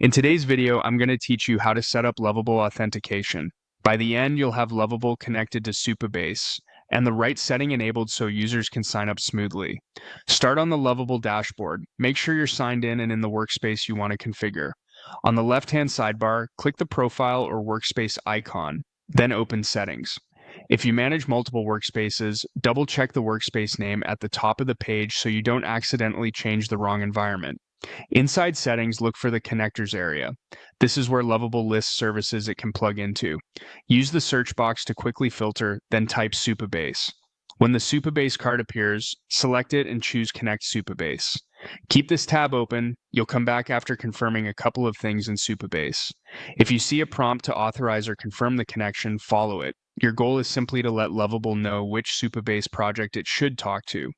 In today's video, I'm going to teach you how to set up Lovable Authentication. By the end, you'll have Lovable connected to Supabase and the right setting enabled so users can sign up smoothly. Start on the Lovable dashboard. Make sure you're signed in and in the workspace you want to configure. On the left-hand sidebar, click the profile or workspace icon, then open Settings. If you manage multiple workspaces, double-check the workspace name at the top of the page so you don't accidentally change the wrong environment. Inside Settings, look for the Connectors area. This is where Lovable lists services it can plug into. Use the search box to quickly filter, then type Supabase. When the Supabase card appears, select it and choose Connect Supabase. Keep this tab open. You'll come back after confirming a couple of things in Supabase. If you see a prompt to authorize or confirm the connection, follow it. Your goal is simply to let Lovable know which Supabase project it should talk to.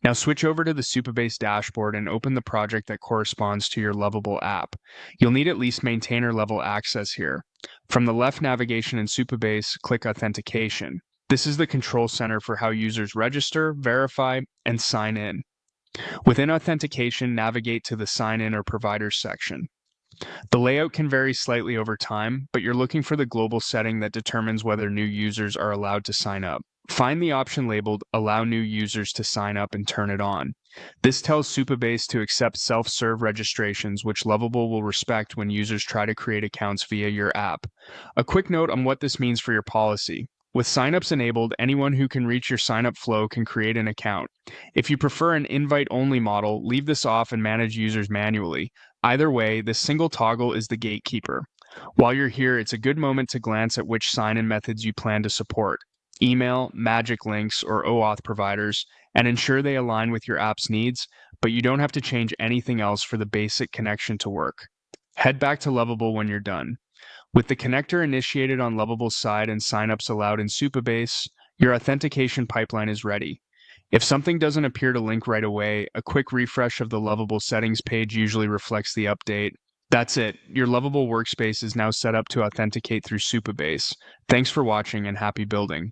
Now switch over to the Supabase dashboard and open the project that corresponds to your Lovable app. You'll need at least maintainer level access here. From the left navigation in Supabase, click Authentication. This is the control center for how users register, verify, and sign in. Within Authentication, navigate to the Sign In or Providers section. The layout can vary slightly over time, but you're looking for the global setting that determines whether new users are allowed to sign up. Find the option labeled Allow New Users to Sign Up and turn it on. This tells Supabase to accept self-serve registrations, which Lovable will respect when users try to create accounts via your app. A quick note on what this means for your policy. With signups enabled, anyone who can reach your signup flow can create an account. If you prefer an invite-only model, leave this off and manage users manually. Either way, this single toggle is the gatekeeper. While you're here, it's a good moment to glance at which sign-in methods you plan to support: email, magic links, or OAuth providers, and ensure they align with your app's needs, but you don't have to change anything else for the basic connection to work. Head back to Lovable when you're done. With the connector initiated on Lovable's side and signups allowed in Supabase, your authentication pipeline is ready. If something doesn't appear to link right away, a quick refresh of the Lovable settings page usually reflects the update. That's it. Your Lovable workspace is now set up to authenticate through Supabase. Thanks for watching and happy building.